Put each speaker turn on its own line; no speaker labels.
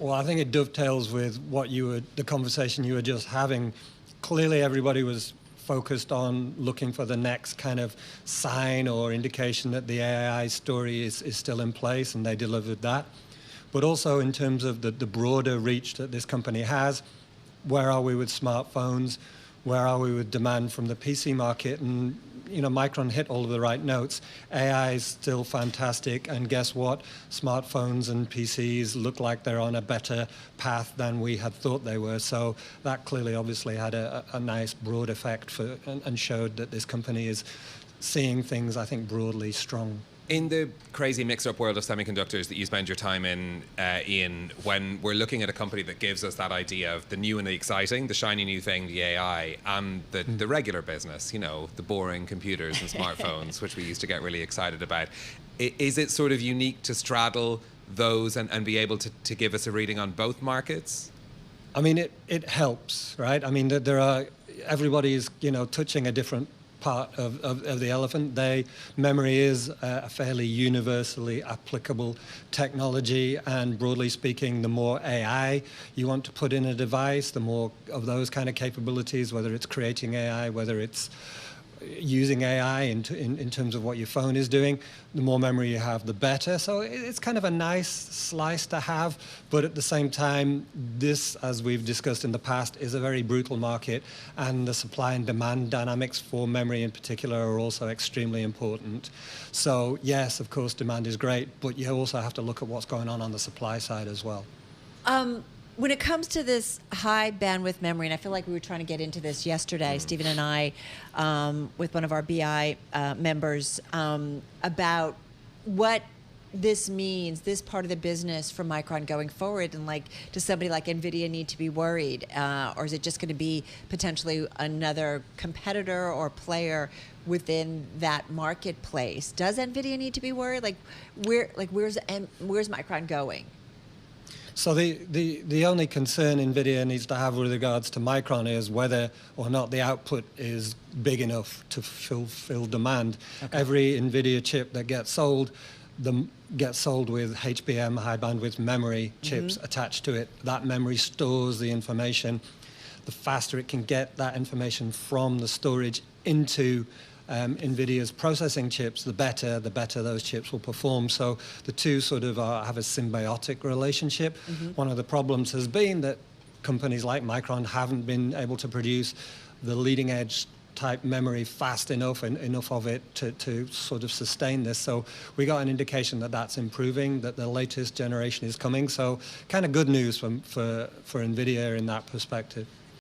Well, I think it dovetails with the conversation you were just having. Clearly, everybody was focused on looking for the next kind of sign or indication that the AI story is still in place, and they delivered that. But also in terms of the broader reach that this company has, where are we with smartphones? Where are we with demand from the PC market? And Micron hit all of the right notes. AI is still fantastic, and guess what? Smartphones and PCs look like they're on a better path than we had thought they were. So that clearly, obviously, had a nice broad effect and showed that this company is seeing things, I think, broadly strong.
In the crazy mixed-up world of semiconductors that you spend your time in, Ian, when we're looking at a company that gives us that idea of the new and the exciting, the shiny new thing, the AI, and the regular business, the boring computers and smartphones, which we used to get really excited about, is it sort of unique to straddle those and be able to give us a reading on both markets?
I mean, it helps, right? I mean, everybody is, touching a different part of the elephant. Memory is a fairly universally applicable technology, and broadly speaking, the more AI you want to put in a device, the more of those kind of capabilities, whether it's creating AI, whether it's using AI in terms of what your phone is doing, the more memory you have, the better. So it's kind of a nice slice to have, but at the same time, this, as we've discussed in the past, is a very brutal market, and the supply and demand dynamics for memory in particular are also extremely important. So yes, of course, demand is great, but you also have to look at what's going on the supply side as well.
When it comes to this high bandwidth memory, and I feel like we were trying to get into this yesterday, Stephen and I, with one of our BI members, about what this means, this part of the business for Micron going forward, and does somebody like NVIDIA need to be worried, or is it just going to be potentially another competitor or player within that marketplace? Does NVIDIA need to be worried? Where's Micron going?
So the only concern NVIDIA needs to have with regards to Micron is whether or not the output is big enough to fulfill demand. Okay. Every NVIDIA chip that gets sold with HBM, high bandwidth memory chips attached to it. That memory stores the information. The faster it can get that information from the storage into NVIDIA's processing chips, the better those chips will perform. So the two sort of have a symbiotic relationship. One of the problems has been that companies like Micron haven't been able to produce the leading edge type memory fast enough and enough of it to sort of sustain this. So we got an indication that that's improving, that the latest generation is coming. So kind of good news for NVIDIA in that perspective.